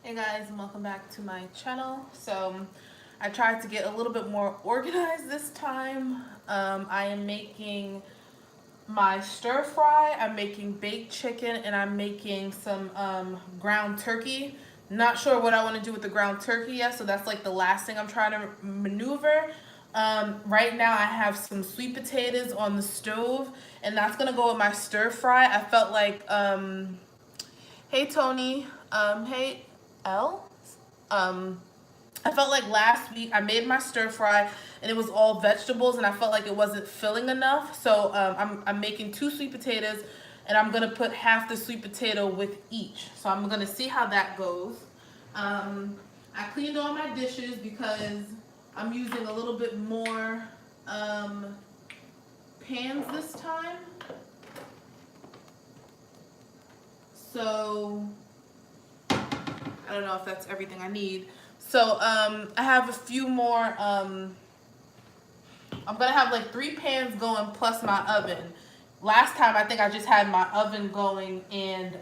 Hey guys, and welcome back to my channel. I tried to get a little bit more organized this time. I am making my stir fry, I'm making baked chicken, and I'm making some ground turkey. Not sure what I want to do with the ground turkey yet, so that's like the last thing I'm trying to maneuver. Right now I have some sweet potatoes on the stove, and that's gonna go with my stir fry. I felt like hey Tony. Hey Elle. Um, I felt like last week I made my stir fry and it was all vegetables and I felt like it wasn't filling enough. So I'm making 2 sweet potatoes and I'm gonna put half the sweet potato with each. So I'm gonna see how that goes. I cleaned all my dishes because I'm using a little bit more pans this time. So I don't know if that's everything I need. So I have a few more. I'm gonna have like 3 pans going plus my oven. Last time I think I just had my oven going and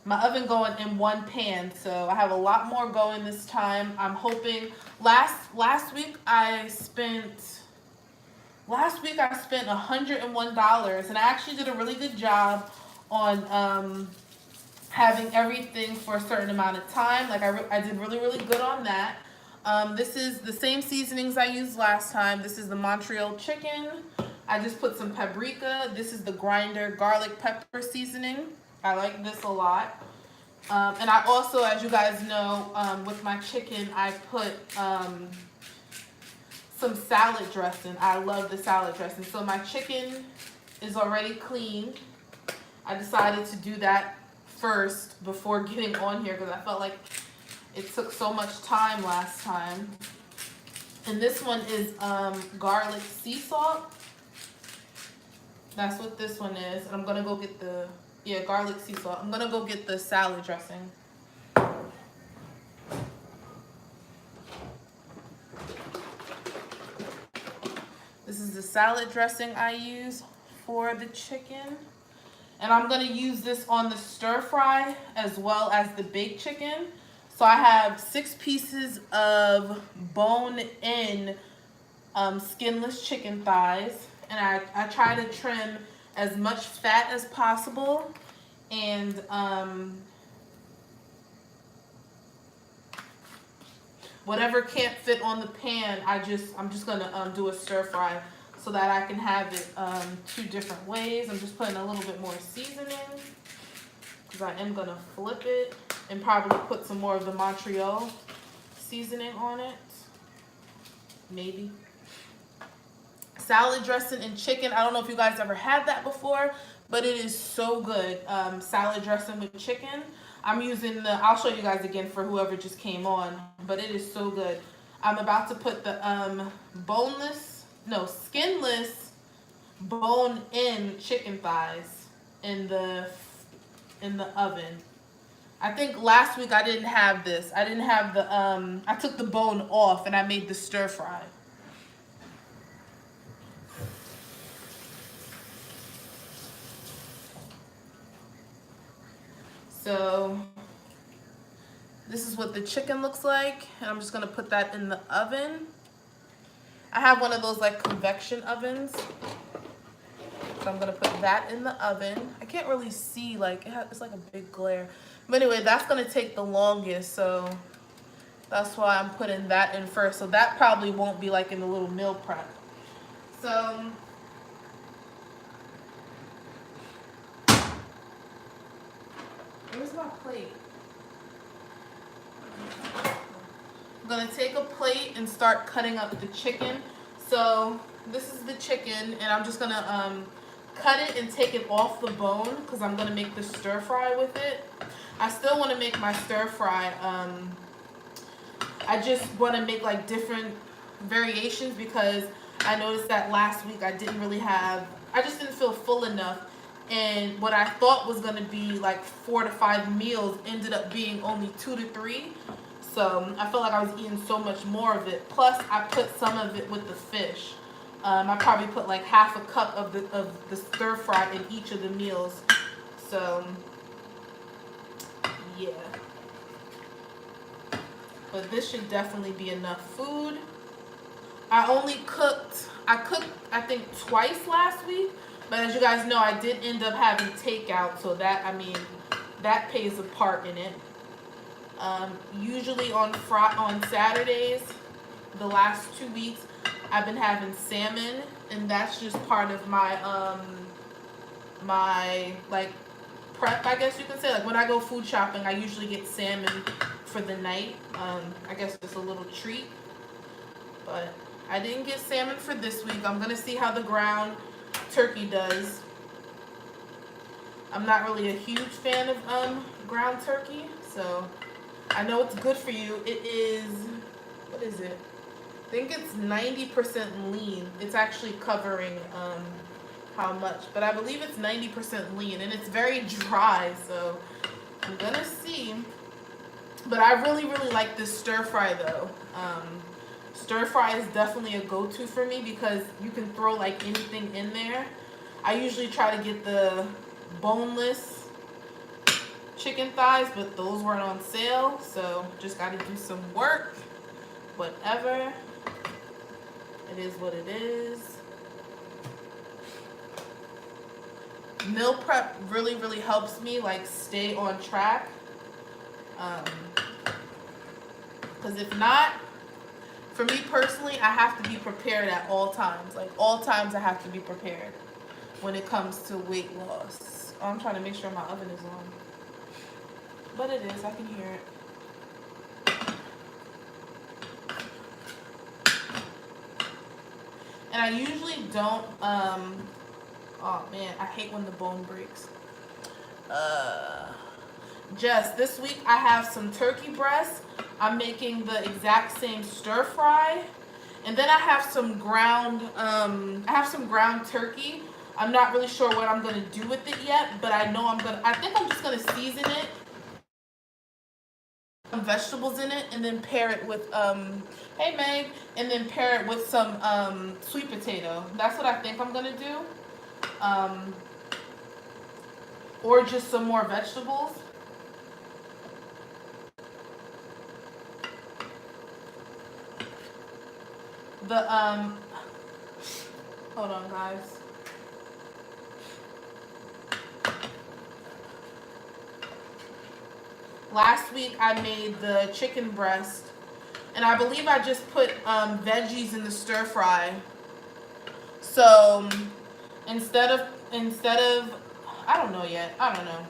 my oven going in 1 pan. So I have a lot more going this time. I'm hoping. Last week I spent $101 and I actually did a really good job on having everything for a certain amount of time. Like I did really good on that. This is the same seasonings I used last time. This is the Montreal chicken. I just put some paprika. This is the grinder garlic pepper seasoning. I like this a lot. And I also, as you guys know, with my chicken, I put some salad dressing. I love the salad dressing. So my chicken is already cleaned. I decided to do that first before getting on here because I felt like it took so much time last time. And this one is garlic sea salt. That's what this one is. And I'm gonna go get the garlic sea salt. I'm gonna go get the salad dressing. This is the salad dressing I use for the chicken. And I'm gonna use this on the stir fry as well as the baked chicken. So I have 6 pieces of bone-in skinless chicken thighs. And I try to trim as much fat as possible. And whatever can't fit on the pan, I'm just gonna do a stir fry so that I can have it 2 different ways. I'm just putting a little bit more seasoning because I am gonna flip it and probably put some more of the Montreal seasoning on it. Maybe. Salad dressing and chicken. I don't know if you guys ever had that before, but it is so good. Salad dressing with chicken. I'm using I'll show you guys again for whoever just came on, but it is so good. I'm about to put the skinless bone-in chicken thighs in the oven. I think last week I didn't have this. I didn't have the I took the bone off and I made the stir fry. So this is what the chicken looks like, and I'm just gonna put that in the oven. I have one of those like convection ovens, so I'm gonna put that in the oven. I can't really see, like it's like a big glare, but anyway, that's gonna take the longest, so that's why I'm putting that in first. So that probably won't be like in the little meal prep. So where's my plate? I'm gonna take a plate and start cutting up the chicken. So this is the chicken, and I'm just gonna cut it and take it off the bone because I'm gonna make the stir fry with it. I still want to make my stir fry. I just want to make like different variations because I noticed that last week I just didn't feel full enough. And what I thought was going to be like 4 to 5 meals ended up being only 2 to 3. So I felt like I was eating so much more of it. Plus, I put some of it with the fish. I probably put like half a cup of the stir fry in each of the meals. So yeah. But this should definitely be enough food. I cooked, I think twice last week. But as you guys know, I did end up having takeout. So that, I mean, that plays a part in it. Usually on Saturdays, the last 2 weeks, I've been having salmon. And that's just part of my, my, like, prep, I guess you can say. Like, when I go food shopping, I usually get salmon for the night. I guess it's a little treat. But I didn't get salmon for this week. I'm gonna see how the ground turkey does. I'm not really a huge fan of ground turkey, so I know it's good for you. It is, what is it? I think it's 90% lean. It's actually covering how much, but I believe it's 90% lean, and it's very dry, so I'm gonna see. But I really like this stir fry though. Stir fry is definitely a go-to for me because you can throw like anything in there. I usually try to get the boneless chicken thighs, but those weren't on sale, so just got to do some work. Whatever. It is what it is. Meal prep really helps me like stay on track. Because if not, for me personally, I have to be prepared at all times. Like all times I have to be prepared when it comes to weight loss. I'm trying to make sure my oven is on. But it is, I can hear it. And I usually don't, oh man, I hate when the bone breaks. Just this week I have some turkey breasts. I'm making the exact same stir fry. And then I have some ground, turkey. I'm not really sure what I'm gonna do with it yet, but I know I think I'm just gonna season it. Some vegetables in it and then pair it with, hey Meg, and then pair it with some sweet potato. That's what I think I'm gonna do. Or just some more vegetables. Hold on guys. Last week I made the chicken breast, and I believe I just put veggies in the stir fry. So instead of I don't know yet. I don't know.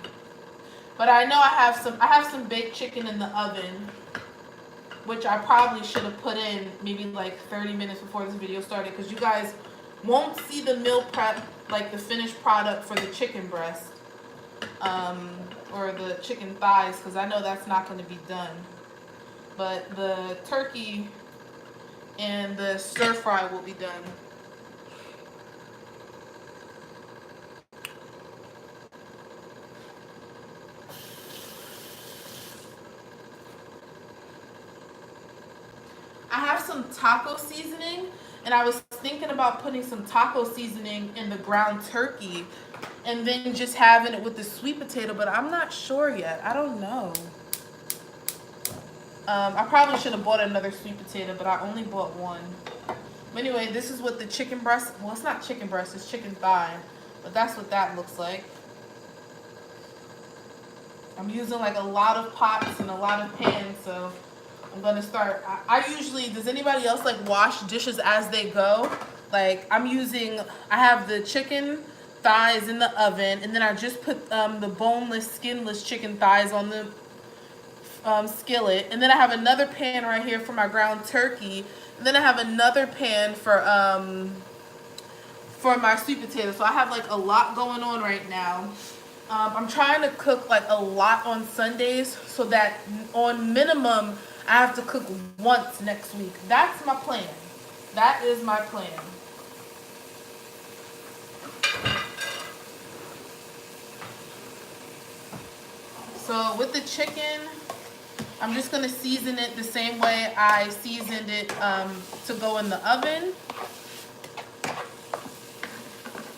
But I know I have some baked chicken in the oven, which I probably should have put in maybe like 30 minutes before this video started, because you guys won't see the meal prep, like the finished product for the chicken breast. Or the chicken thighs, because I know that's not going to be done. But the turkey and the stir fry will be done. I have some taco seasoning, and I was thinking about putting some taco seasoning in the ground turkey and then just having it with the sweet potato, but I'm not sure yet. I don't know. I probably should have bought another sweet potato, but I only bought one. But anyway, this is what the chicken breast, well, it's not chicken breast, it's chicken thigh, but that's what that looks like. I'm using like a lot of pots and a lot of pans, so I'm gonna start. I usually, does anybody else like wash dishes as they go? Like I have the chicken thighs in the oven, and then I just put the boneless, skinless chicken thighs on the skillet, and then I have another pan right here for my ground turkey, and then I have another pan for my sweet potato. So I have like a lot going on right now. I'm trying to cook like a lot on Sundays, so that on minimum I have to cook once next week. That's my plan. That is my plan. So with the chicken, I'm just going to season it the same way I seasoned it to go in the oven.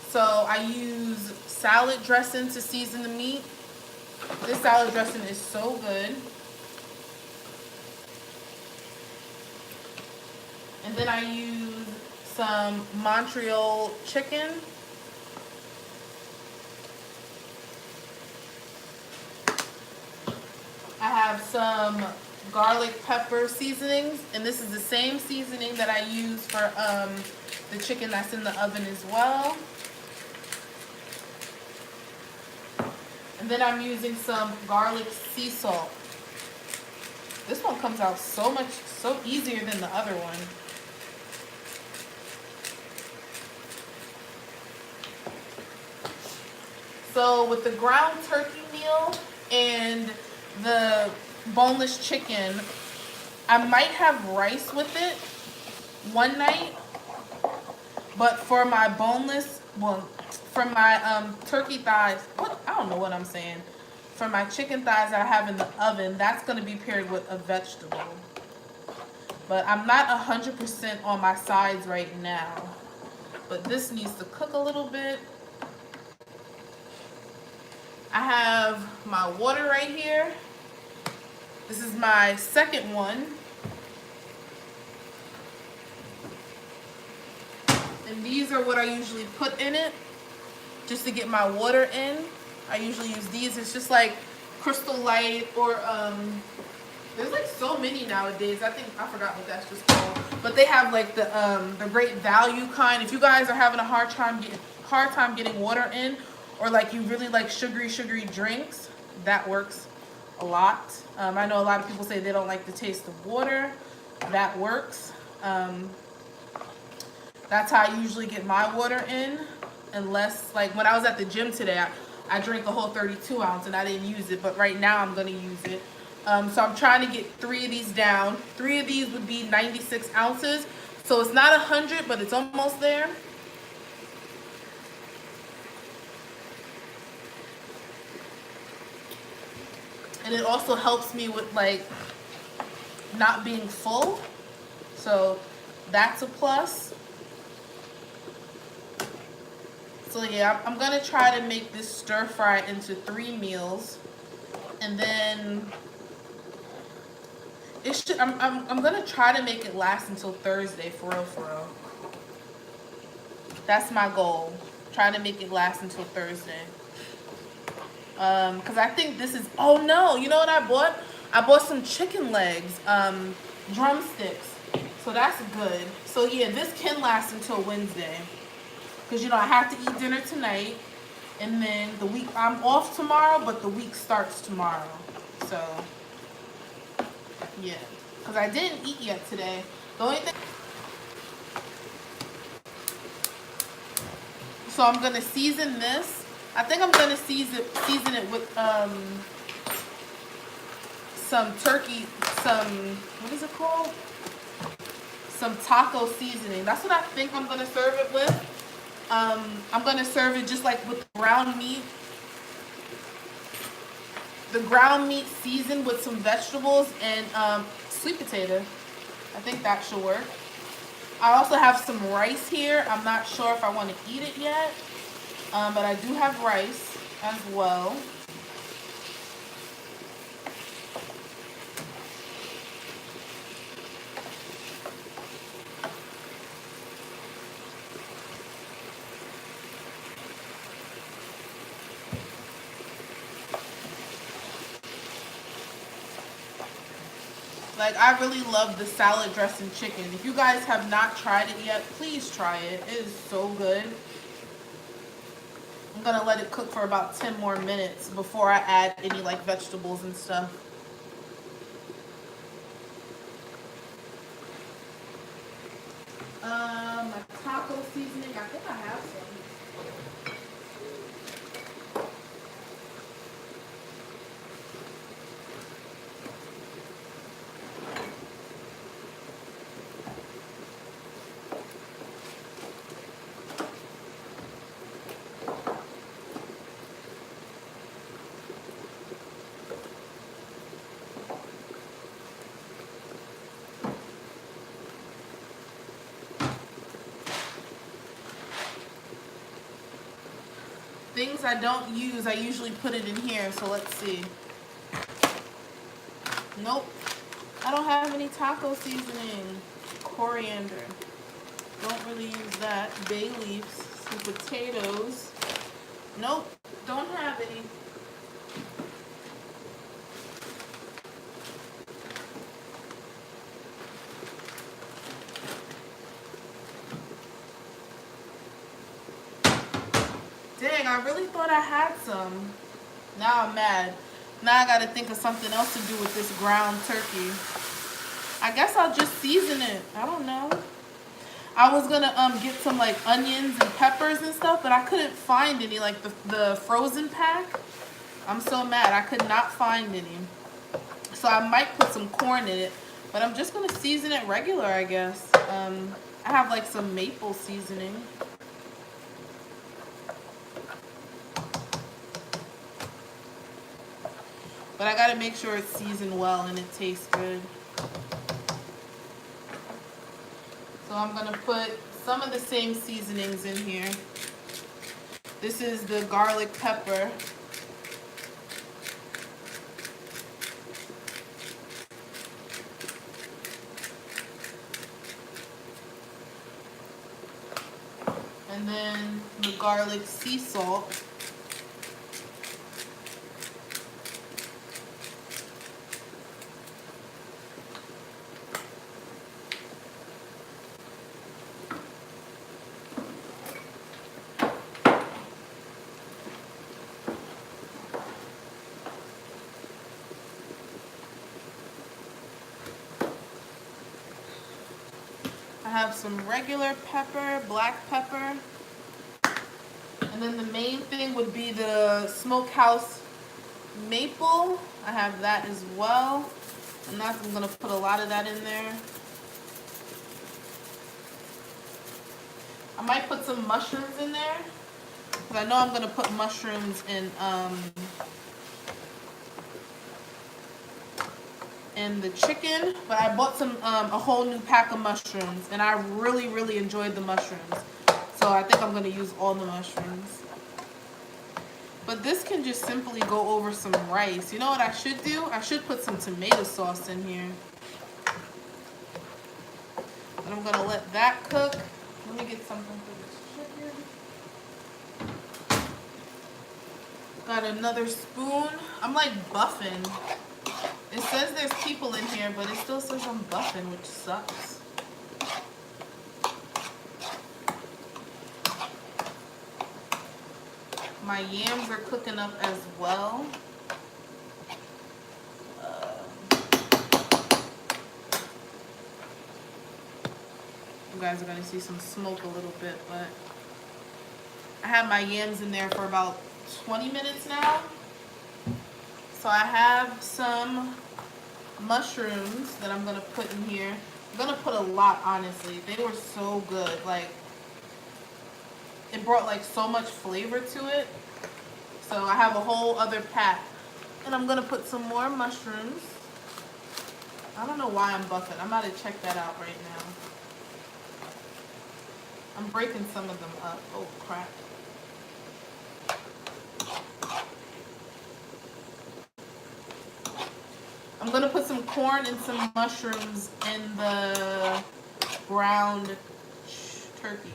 So I use salad dressing to season the meat. This salad dressing is so good. And then I use some Montreal chicken. I have some garlic pepper seasonings, and this is the same seasoning that I use for the chicken that's in the oven as well. And then I'm using some garlic sea salt. This one comes out so easier than the other one. So with the ground turkey meal and the boneless chicken, I might have rice with it one night, but for my boneless, well, for my turkey thighs, I don't know what I'm saying. For my chicken thighs that I have in the oven, that's going to be paired with a vegetable. But I'm not 100% on my sides right now. But this needs to cook a little bit. I have my water right here. This is my second one. And these are what I usually put in it, just to get my water in. I usually use these. It's just like Crystal Light or there's like so many nowadays. I forgot what that's just called. But they have like the Great Value kind. If you guys are having a hard time getting water in, or like you really like sugary drinks, that works a lot. I know a lot of people say they don't like the taste of water. That works. That's how I usually get my water in, unless, like when I was at the gym today, I drank a whole 32 ounce and I didn't use it, but right now I'm gonna use it. So I'm trying to get 3 of these down. 3 of these would be 96 ounces. So it's not 100, but it's almost there. And it also helps me with like not being full. So that's a plus. So yeah, I'm gonna try to make this stir fry into 3 meals. And then I'm gonna try to make it last until Thursday, for real. That's my goal. Try to make it last until Thursday. Cause I think this is, oh no, you know what I bought? I bought some chicken legs, drumsticks. So that's good. So yeah, this can last until Wednesday. Cause you know, I have to eat dinner tonight. And then the week, I'm off tomorrow, but the week starts tomorrow. So yeah, because I didn't eat yet today. The only thing. So I'm gonna season this. I think I'm gonna season it with some turkey, what is it called? Some taco seasoning. That's what I think I'm gonna serve it with. I'm gonna serve it just like with ground meat. The ground meat seasoned with some vegetables and sweet potato. I think that should work. I also have some rice here. I'm not sure if I want to eat it yet, but I do have rice as well. Like, I really love the salad dressing chicken. If you guys have not tried it yet, please try it. It is so good. I'm gonna let it cook for about 10 more minutes before I add any like vegetables and stuff. My taco seasoning, I think I have some. things I don't use, I usually put it in here. So let's see. Nope. I don't have any taco seasoning. Coriander. Don't really use that. Bay leaves. Some potatoes. Nope. Don't have any. Dang, I really thought I had some. Now I'm mad. Now I gotta think of something else to do with this ground turkey. I guess I'll just season it. I don't know. I was gonna get some like onions and peppers and stuff, but I couldn't find any, like the frozen pack. I'm so mad. I could not find any. So I might put some corn in it, but I'm just gonna season it regular, I guess. I have like some maple seasoning. But I gotta make sure it's seasoned well and it tastes good. So I'm gonna put some of the same seasonings in here. This is the garlic pepper. And then the garlic sea salt. I have some regular pepper, black pepper. And then the main thing would be the smokehouse maple. I have that as well. I'm gonna put a lot of that in there. I might put some mushrooms in there, because I know I'm gonna put mushrooms in the chicken, but I bought some a whole new pack of mushrooms, and I really enjoyed the mushrooms. So I think I'm gonna use all the mushrooms. But this can just simply go over some rice. You know what I should do? I should put some tomato sauce in here. But I'm gonna let that cook. Let me get something for this chicken. Got another spoon. I'm like buffing. It says there's people in here, but it still says I'm buffing, which sucks. My yams are cooking up as well. You guys are gonna see some smoke a little bit, but I have my yams in there for about 20 minutes now. So I have some mushrooms that I'm gonna put in here. I'm gonna put a lot, honestly. They were so good. Like, it brought like so much flavor to it. So I have a whole other pack. And I'm gonna put some more mushrooms. I don't know why I'm buffing. I'm about to check that out right now. I'm breaking some of them up. Oh crap. I'm gonna put some corn and some mushrooms in the ground turkey.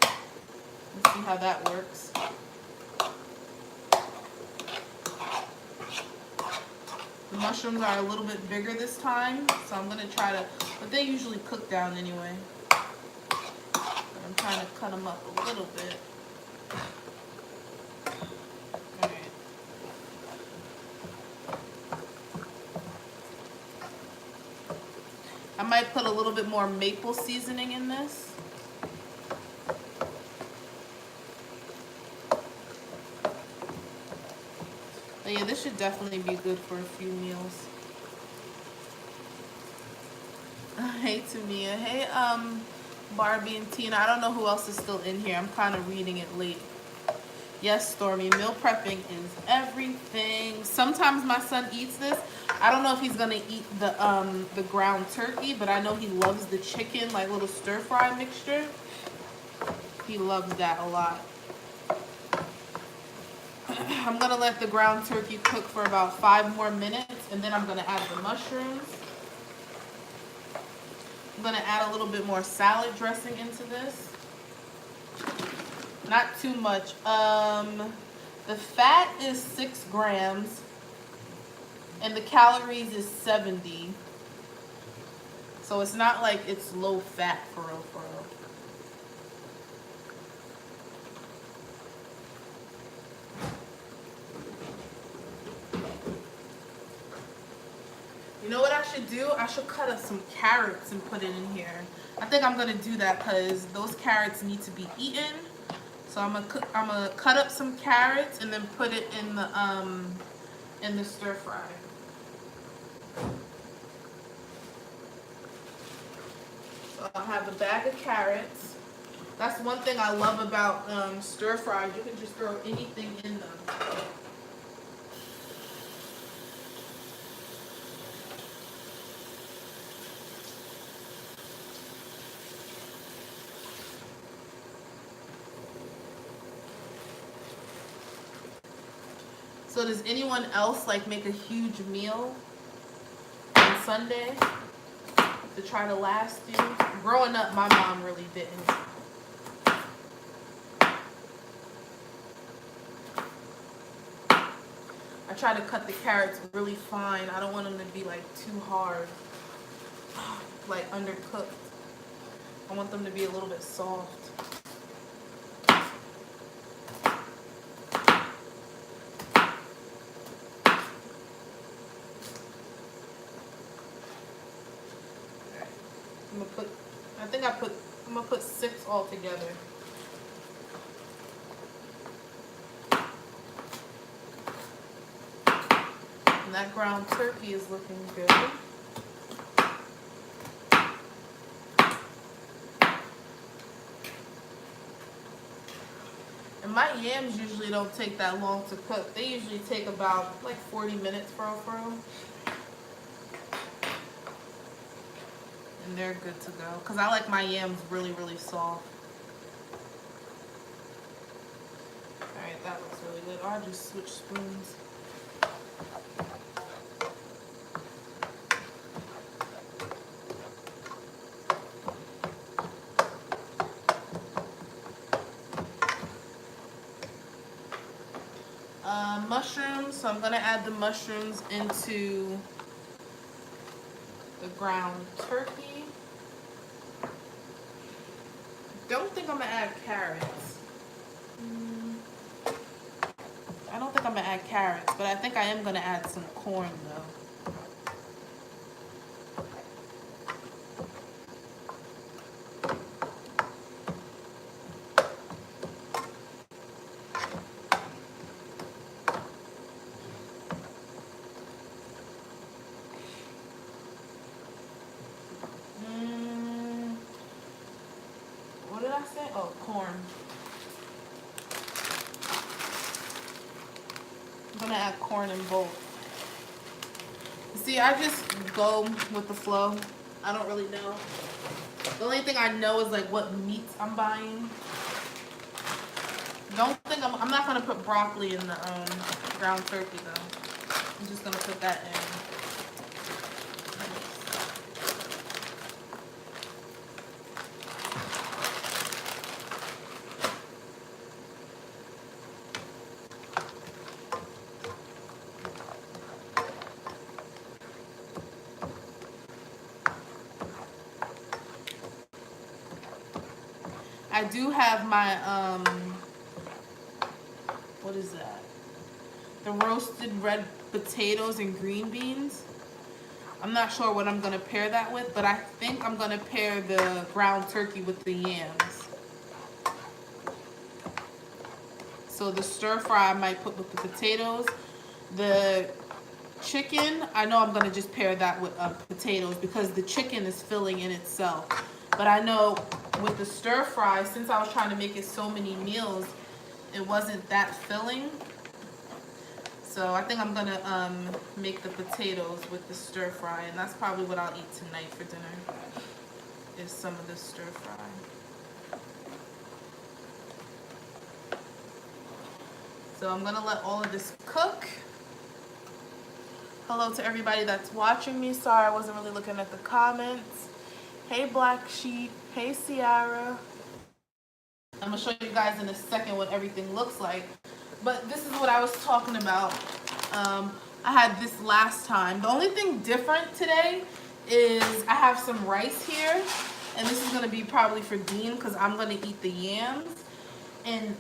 Let's see how that works. The mushrooms are a little bit bigger this time, so I'm gonna try to, but they usually cook down anyway. But I'm trying to cut them up a little bit. Alright. I might put a little bit more maple seasoning in this. But yeah, this should definitely be good for a few meals. Hey Tamia. Hey Barbie and Tina. I don't know who else is still in here. I'm kind of reading it late. Yes, Stormy. Meal prepping is everything. Sometimes my son eats this. I don't know if he's gonna eat the ground turkey, but I know he loves the chicken, like little stir fry mixture. He loves that a lot. I'm gonna let the ground turkey cook for about 5 more minutes, and then I'm gonna add the mushrooms. I'm gonna add a little bit more salad dressing into this. Not too much. The fat is 6 grams, and the calories is 70. So it's not like it's low fat for real, for real. You know what I should do? I should cut up some carrots and put it in here. I think I'm gonna do that because those carrots need to be eaten. So I'm gonna cut up some carrots and then put it in the stir fry. So I'll have a bag of carrots. That's one thing I love about stir fries. You can just throw anything in them. So does anyone else like make a huge meal on Sunday to try to last you? Growing up, my mom really didn't. I try to cut the carrots really fine. I don't want them to be like too hard, like undercooked. I want them to be a little bit soft. I'm gonna put 6 all together. And that ground turkey is looking good. And my yams usually don't take that long to cook. They usually take about like 40 minutes for real. And they're good to go. Because I like my yams really, really soft. Alright, that looks really good. I'll just switch spoons. Mushrooms. So I'm going to add the mushrooms into the ground turkey. Don't think I'm gonna add carrots. I don't think I'm gonna add carrots, but I think I am gonna add some corn though. What did I say? Oh, corn. I'm gonna add corn in both. See, I just go with the flow. I don't really know. The only thing I know is like what meats I'm buying. Don't think I'm not gonna put broccoli in the ground turkey though. I'm just gonna put that in. I do have my, what is that? The roasted red potatoes and green beans. I'm not sure what I'm gonna pair that with, but I think I'm gonna pair the ground turkey with the yams. So the stir fry I might put with the potatoes. The chicken, I know I'm gonna just pair that with potatoes because the chicken is filling in itself. But I know with the stir fry, since I was trying to make it so many meals, it wasn't that filling. So I think I'm gonna make the potatoes with the stir fry, and that's probably what I'll eat tonight for dinner, is some of the stir fry. So I'm gonna let all of this cook. Hello to everybody that's watching me. Sorry, I wasn't really looking at the comments. Hey Black Sheep, hey Ciara. I'm gonna show you guys in a second what everything looks like. But this is what I was talking about. I had this last time. The only thing different today is I have some rice here. And this is gonna be probably for Dean because I'm gonna eat the yams. And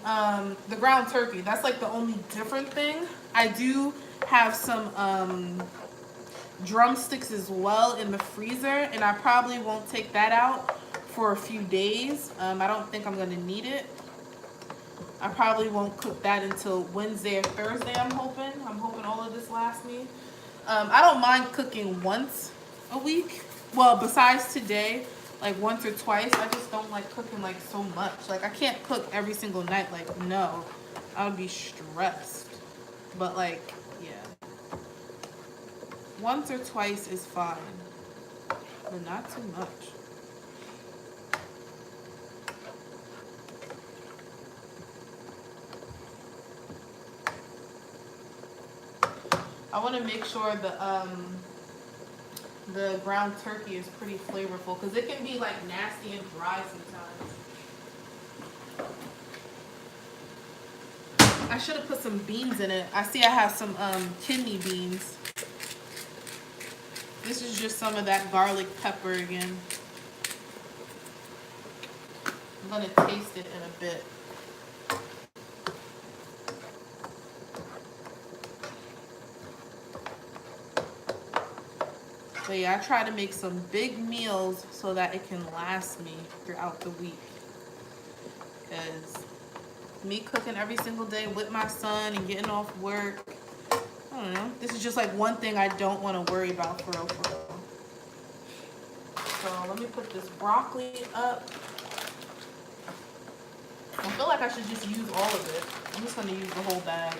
the ground turkey, that's like the only different thing. I do have some drumsticks as well in the freezer, and I probably won't take that out for a few days. I don't think I'm gonna need it. I probably won't cook that until Wednesday or Thursday, I'm hoping. I'm hoping all of this lasts me. I don't mind cooking once a week. Well, besides today, like once or twice. I just don't like cooking like so much. Like I can't cook every single night. Like no, I would be stressed. But like, yeah, once or twice is fine, but not too much. I want to make sure the ground turkey is pretty flavorful because it can be like nasty and dry sometimes. I should have put some beans in it. I see I have some kidney beans. This is just some of that garlic pepper again. I'm gonna taste it in a bit. But yeah, I try to make some big meals so that it can last me throughout the week. Because me cooking every single day with my son and getting off work, I don't know. This is just like one thing I don't want to worry about for real. So let me put this broccoli up. I feel like I should just use all of it. I'm just going to use the whole bag.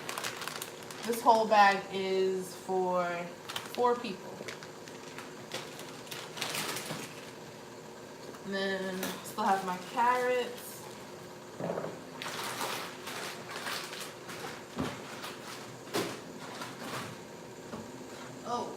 This whole bag is for 4 people. And then I still have my carrots. Oh.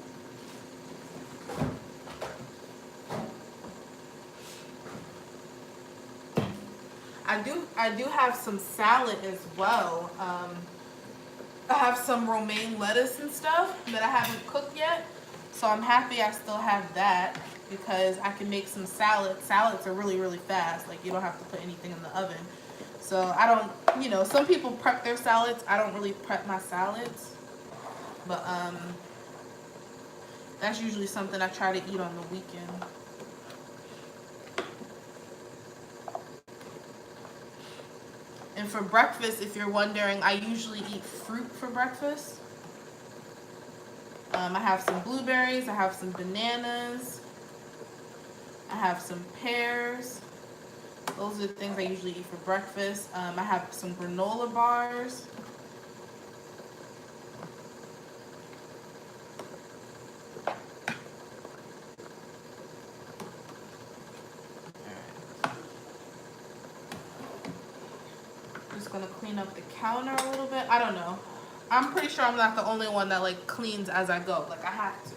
I do have some salad as well. I have some romaine lettuce and stuff that I haven't cooked yet. So I'm happy I still have that because I can make some salad. Salads are really, really fast. Like you don't have to put anything in the oven. So I don't, you know, some people prep their salads. I don't really prep my salads. But that's usually something I try to eat on the weekend. And for breakfast, if you're wondering, I usually eat fruit for breakfast. I have some blueberries, I have some bananas, I have some pears. Those are the things I usually eat for breakfast. I have some granola bars. Just gonna clean up the counter a little bit. I don't know. I'm pretty sure I'm not the only one that like cleans as I go. Like I have to.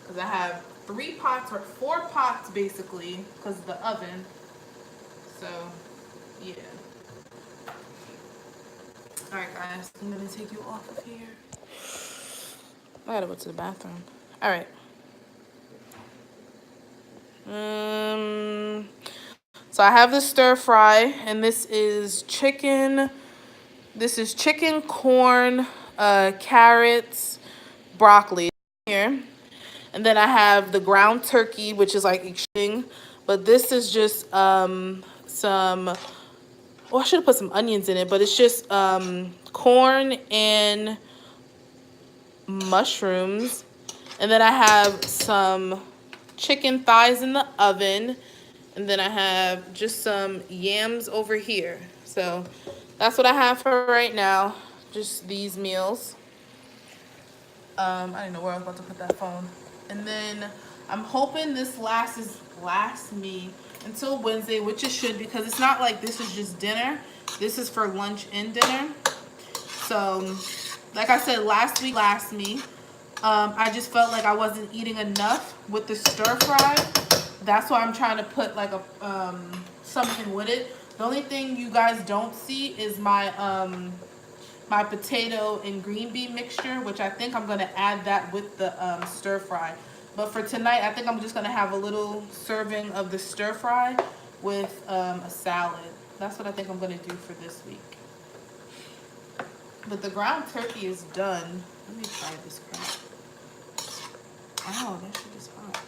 Because I have 3 pots or 4 pots basically because of the oven. So yeah. Alright guys, I'm gonna take you off of here. I gotta go to the bathroom. Alright. So I have the stir fry, and this is chicken. This is chicken, corn, carrots, broccoli here. And then I have the ground turkey, which is like extreme. But this is just some, oh, I should have put some onions in it, but it's just corn and mushrooms. And then I have some chicken thighs in the oven. And then I have just some yams over here. So that's what I have for right now. Just these meals. I didn't know where I was about to put that phone. And then I'm hoping this lasts me until Wednesday, which it should, because it's not like this is just dinner. This is for lunch and dinner. So, like I said, last week, I just felt like I wasn't eating enough with the stir fry. That's why I'm trying to put like a something with it. The only thing you guys don't see is my my potato and green bean mixture, which I think I'm gonna add that with the stir fry. But for tonight, I think I'm just gonna have a little serving of the stir fry with a salad. That's what I think I'm gonna do for this week. But the ground turkey is done. Let me try this crap. Oh, that shit is hot.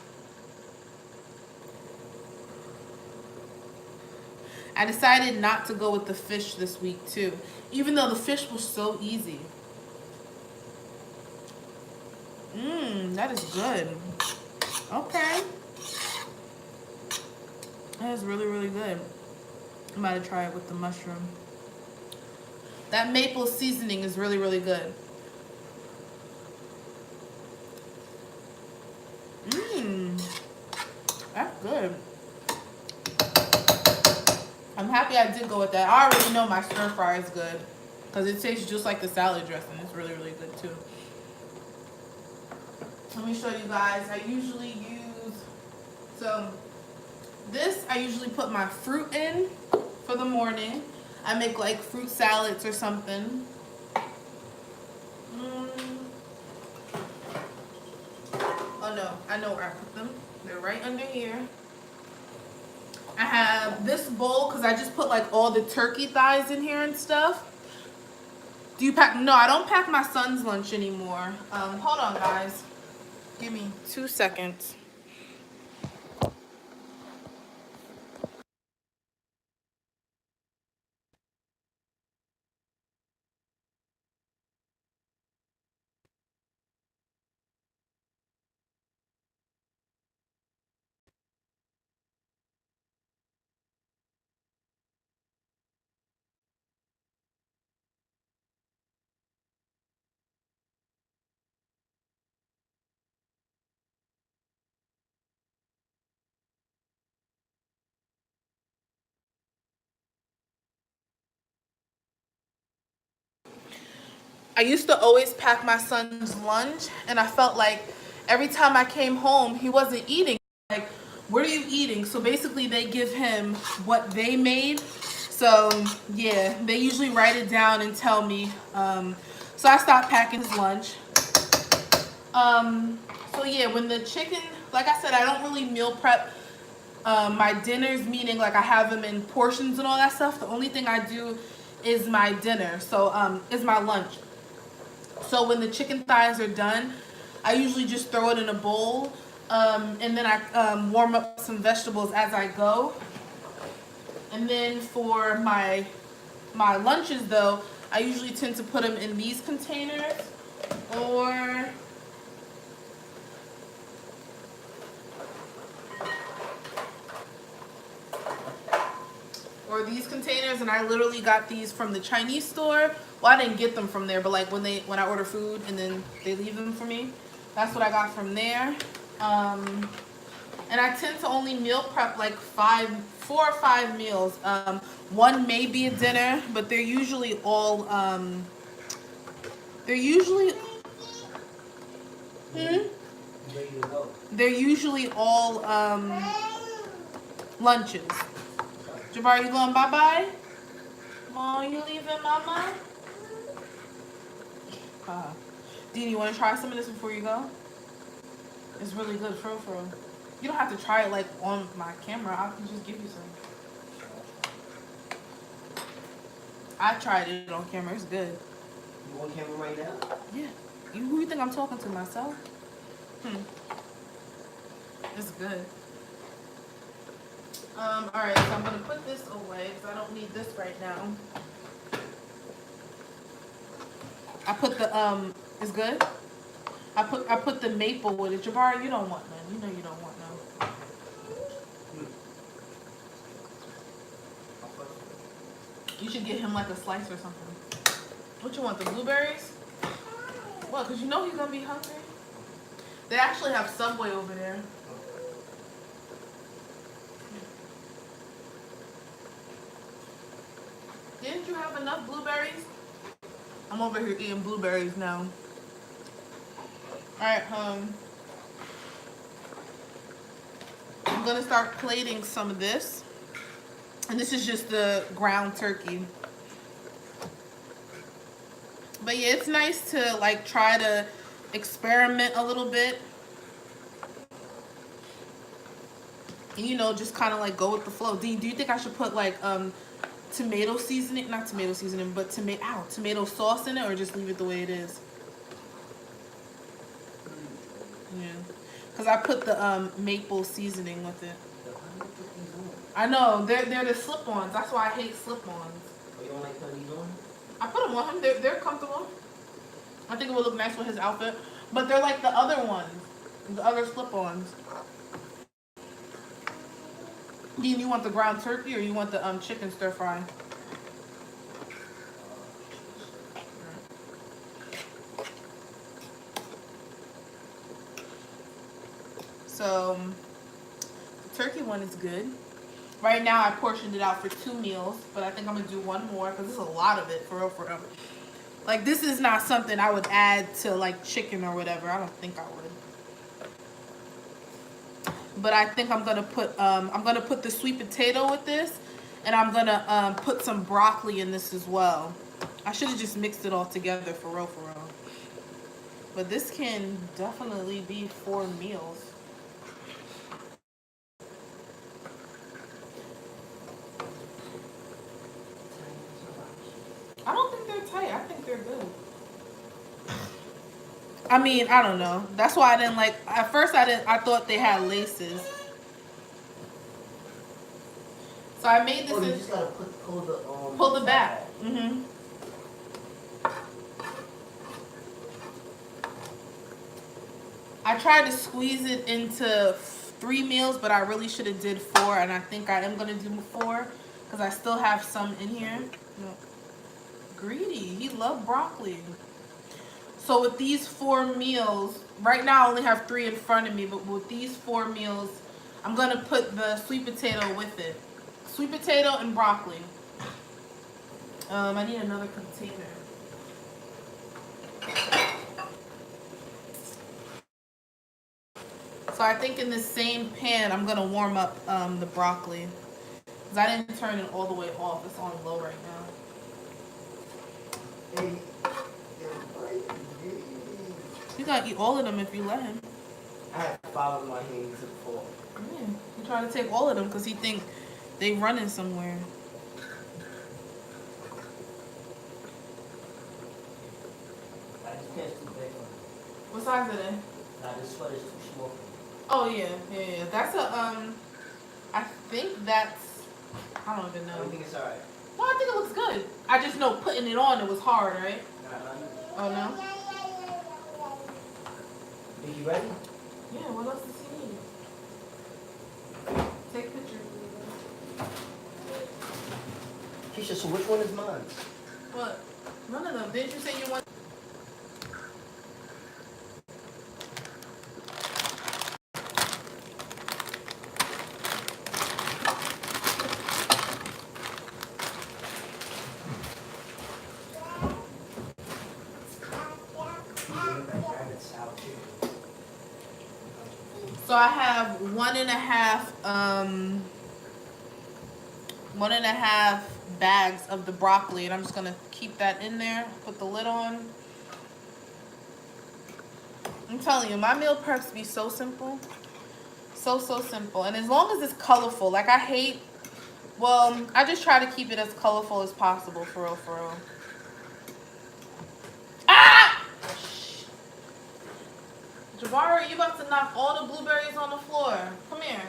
I decided not to go with the fish this week too, even though the fish was so easy. That is good. Okay. That is really, really good. I'm about to try it with the mushroom. That maple seasoning is really, really good. That's good. I'm happy I did go with that. I already know my stir fry is good because it tastes just like the salad dressing. It's really, really good too. Let me show you guys. I usually use, so this I usually put my fruit in for the morning. I make like fruit salads or something. Oh no, I know where I put them. They're right under here. I have this bowl because I just put like all the turkey thighs in here and stuff. Do you pack? No, I don't pack my son's lunch anymore. Hold on, guys. Give me 2 seconds. I used to always pack my son's lunch, and I felt like every time I came home, he wasn't eating. Like, what are you eating? So basically, they give him what they made. So yeah, they usually write it down and tell me. So I stopped packing his lunch. So yeah, when the chicken, like I said, I don't really meal prep my dinners, meaning like I have them in portions and all that stuff. The only thing I do is my dinner. So is my lunch. So when the chicken thighs are done, I usually just throw it in a bowl, and then I warm up some vegetables as I go. And then for my lunches though, I usually tend to put them in these containers or these containers, and I literally got these from the Chinese store. Well, I didn't get them from there, but like when I order food and then they leave them for me, that's what I got from there. And I tend to only meal prep like 4 or 5 meals. One may be a dinner, but they're usually all they're usually they're usually all lunches. Jabbar, you going bye-bye? Oh, you leaving mama? Dean, you want to try some of this before you go? It's really good, for real. You don't have to try it like on my camera. I can just give you some. I tried it on camera. It's good. You on camera right now? Yeah. Who you think I'm talking to, myself? It's good. Alright, so I'm going to put this away because I don't need this right now. I put the, it's good? I put the maple with it. Jabari, you don't want none. You know you don't want none. You should get him like a slice or something. What you want, the blueberries? What, because you know he's going to be hungry? They actually have Subway over there. Didn't have enough blueberries? I'm over here eating blueberries now. Alright, I'm gonna start plating some of this. And this is just the ground turkey. But yeah, it's nice to like try to experiment a little bit. And, you know, just kind of like go with the flow. Dean, do you think I should put like tomato seasoning, not tomato seasoning, but tomato sauce in it, or just leave it the way it is? Yeah, because I put the maple seasoning with it. I know they're the slip-ons. That's why I hate slip-ons. Oh, you don't like putting these on? I put them on him. They're comfortable. I think it would look nice with his outfit, but they're like the other ones, the other slip-ons. Dean, you want the ground turkey or you want the chicken stir fry? So the turkey one is good. Right now I portioned it out for 2 meals, but I think I'm gonna do one more because this is a lot of it for real, for real. Like, this is not something I would add to like chicken or whatever. I don't think I would. But I think I'm gonna put the sweet potato with this, and I'm gonna put some broccoli in this as well. I should have just mixed it all together for real, for real. But this can definitely be 4 meals. I don't think they're tight. I think they're good. I mean, I don't know. That's why I didn't like. At first, I thought they had laces. So I made this. Oh, you just gotta pull the back. I tried to squeeze it into 3 meals, but I really should have did 4, and I think I am gonna do 4 because I still have some in here. No. Greedy. He loved broccoli. So with these 4 meals, right now I only have 3 in front of me, but with these 4 meals, I'm gonna put the sweet potato with it. Sweet potato and broccoli. I need another container. So I think in the same pan, I'm gonna warm up the broccoli. Because I didn't turn it all the way off. It's on low right now. He's gonna eat all of them if you let him. I had 5 of my hands to the floor. Yeah, he tried to take all of them because he think they running somewhere. I just can't too big on it. What size are they? Nah, this sweater's too small for me. Oh yeah. That's a I think that's, I don't even know. I think it's alright. No, I think it looks good. I just know putting it on, it was hard, right? Nah, Oh no? Are you ready? Yeah, what else does he need? Take a picture. Keisha, so which one is mine? What? None of them. Didn't you say you want? So I have 1.5 bags of the broccoli, and I'm just gonna keep that in there, put the lid on. I'm telling you, my meal preps be so simple. So simple. And as long as it's colorful, like I just try to keep it as colorful as possible, for real, for real. Ah! Jabari, you about to knock all the blueberries on the floor. Come here.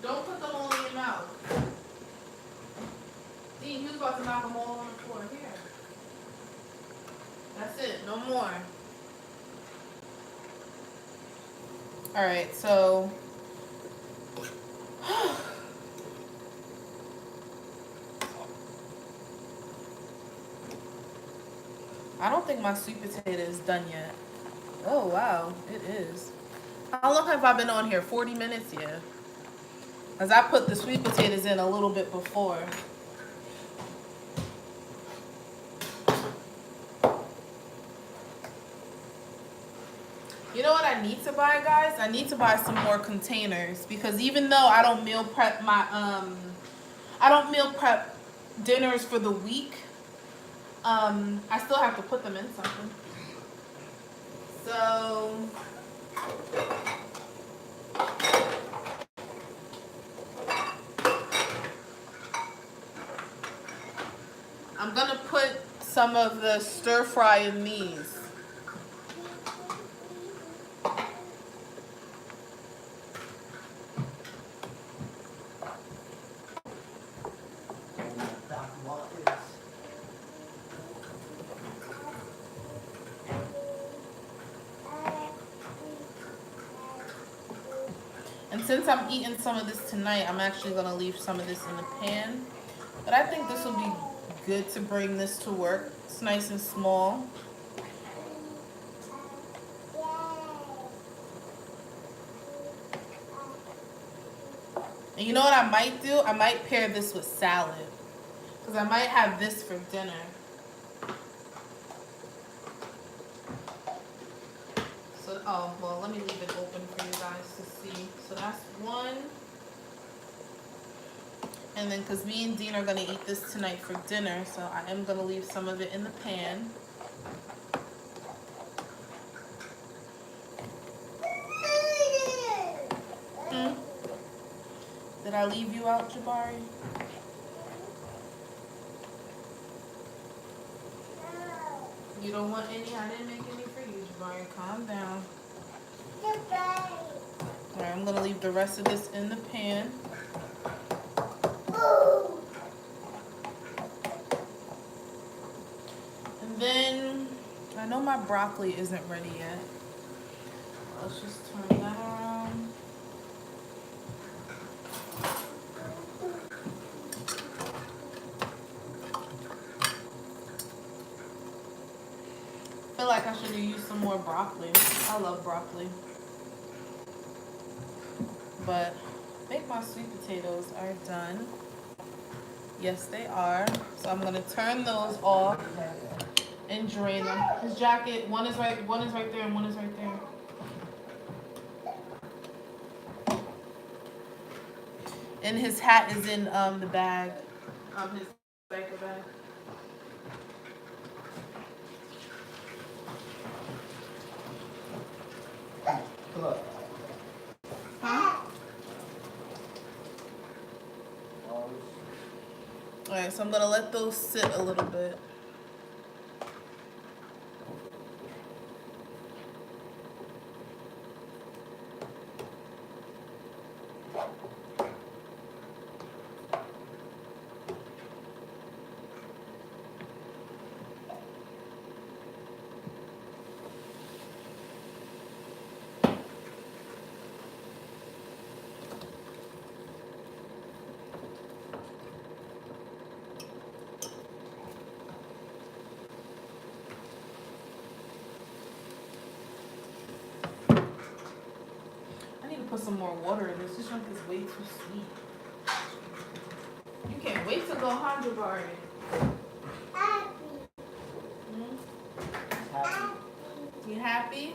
Don't put them all in your mouth. Dean, you was about to knock them all on the floor. Here. That's it. No more. Alright, so... I don't think my sweet potato is done yet. Oh, wow. It is. How long have I been on here? 40 minutes? Yeah. Because I put the sweet potatoes in a little bit before. You know what I need to buy, guys? I need to buy some more containers because even though I don't meal prep dinners for the week, I still have to put them in something. So I'm gonna put some of the stir fry in these. And since I'm eating some of this tonight, I'm actually gonna leave some of this in the pan. But I think this will be good to bring this to work. It's nice and small. And you know what I might do? I might pair this with salad. Because I might have this for dinner. So, oh, well, let me leave it open for you guys to see. So that's one. And then, because me and Dean are going to eat this tonight for dinner, so I am going to leave some of it in the pan. Did I leave you out, Jabari? You don't want any? I didn't make any for you, Jabari. Calm down. Alright, I'm going to leave the rest of this in the pan. And then, I know my broccoli isn't ready yet. Let's just turn that around. I feel like I should have used some more broccoli. I love broccoli. But I think my sweet potatoes are done. Yes, they are. So I'm gonna turn those off and drain them. His jacket, one is right there, and one is right there. And his hat is in the bag, his diaper bag. Come up. Huh? Alright, so I'm gonna let those sit a little bit. Put some more water in this. This drink is way too sweet. You can't wait to go home, Jabari. Happy. You happy?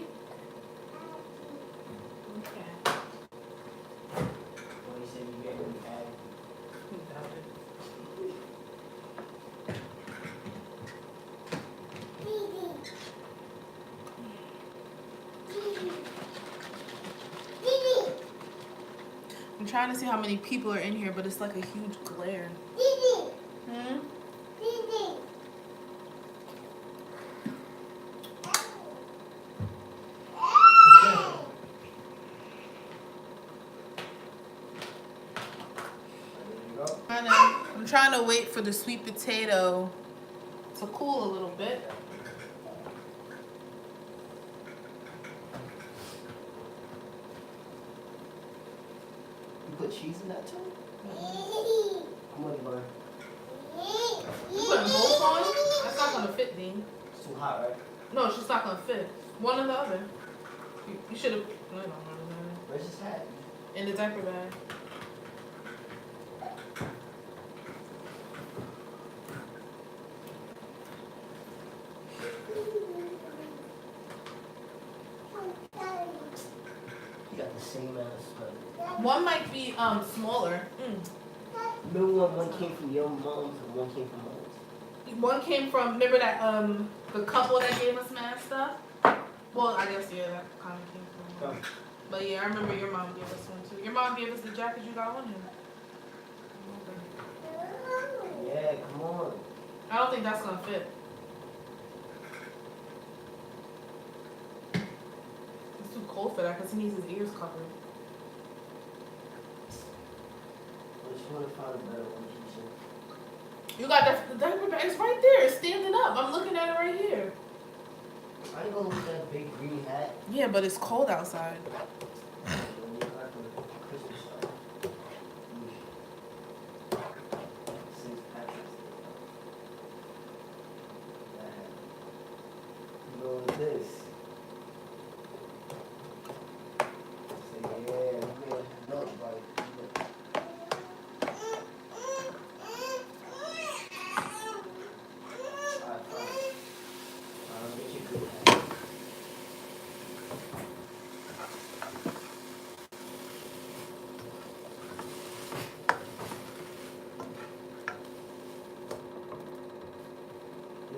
Okay. Well, you said you get really happy. Who doubted? I'm trying to see how many people are in here, but it's like a huge glare. Hmm? I'm trying to wait for the sweet potato to cool a little bit. You put cheese in that too? Come on, Ivan. You putting both on? That's not gonna fit, Dean. It's too hot, right? No, it's just not gonna fit. One or the other. You should have. Where's his hat? In the diaper bag. the same ass. One might be smaller. Remember when one came from your mom's and one came from mine? One came from, remember that the couple that gave us mad stuff? Well, I guess yeah, that kind of came from mom. But yeah, I remember your mom gave us one too. Your mom gave us the jacket you got on him. Yeah, come on. I don't think that's gonna fit. It's too cold for that because he needs his ears covered. I just want to find a better one, Keisha. You got the diaper bag. It's right there. It's standing up. I'm looking at it right here. I ain't gonna look at that big green hat. Yeah, but it's cold outside. This. Say, yeah, man, no, buddy. Alright, fine. I'll get you a good hat.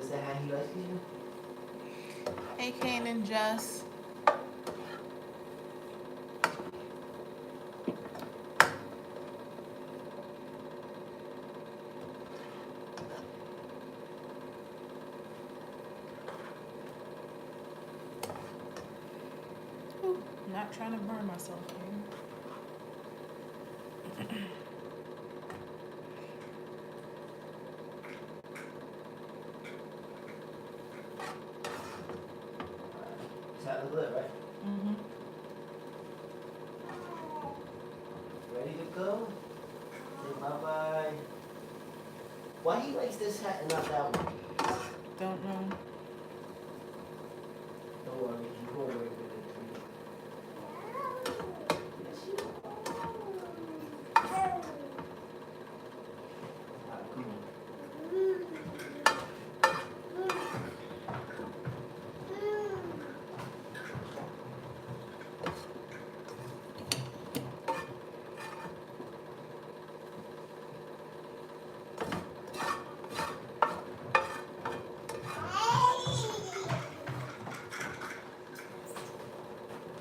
Is that how he likes you? Hey, Kane and Jess. Ooh, not trying to burn myself here. Sound good, right? Mm-hmm. Ready to go? Say bye-bye. Why he likes this hat and not that one? Don't know. Don't worry, you go away with it. Yes, you are. Alright, come on.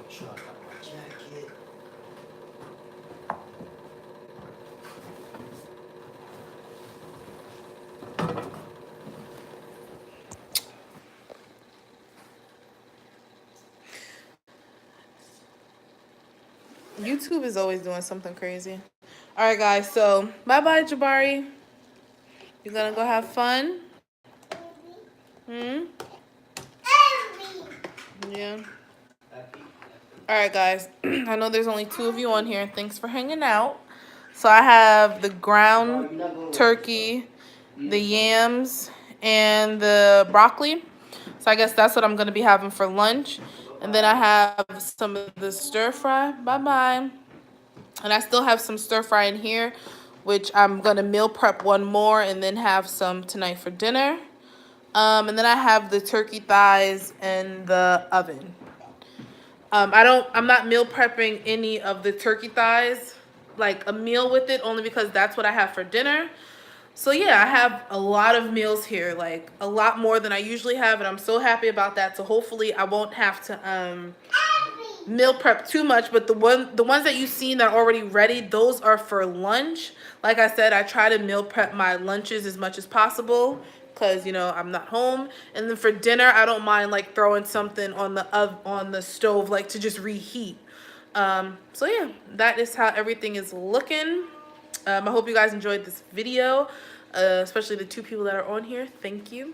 Sure, I got my jacket. YouTube is always doing something crazy. All right, guys. So bye-bye, Jabari. You gonna go have fun? Yeah. All right, guys. I know there's only 2 of you on here. Thanks for hanging out. So I have the ground turkey, the yams, and the broccoli. So I guess that's what I'm going to be having for lunch. And then I have some of the stir fry. Bye-bye. And I still have some stir fry in here, which I'm going to meal prep one more and then have some tonight for dinner. And then I have the turkey thighs in the oven. I'm not meal prepping any of the turkey thighs, like a meal with it, only because that's what I have for dinner. So yeah, I have a lot of meals here, like a lot more than I usually have, and I'm so happy about that. So hopefully I won't have to meal prep too much, but the ones that you've seen that are already ready, those are for lunch. Like I said, I try to meal prep my lunches as much as possible because, you know, I'm not home. And then for dinner, I don't mind like throwing something on the stove, like to just reheat. So yeah, that is how everything is looking. I hope you guys enjoyed this video, especially the 2 people that are on here. Thank you.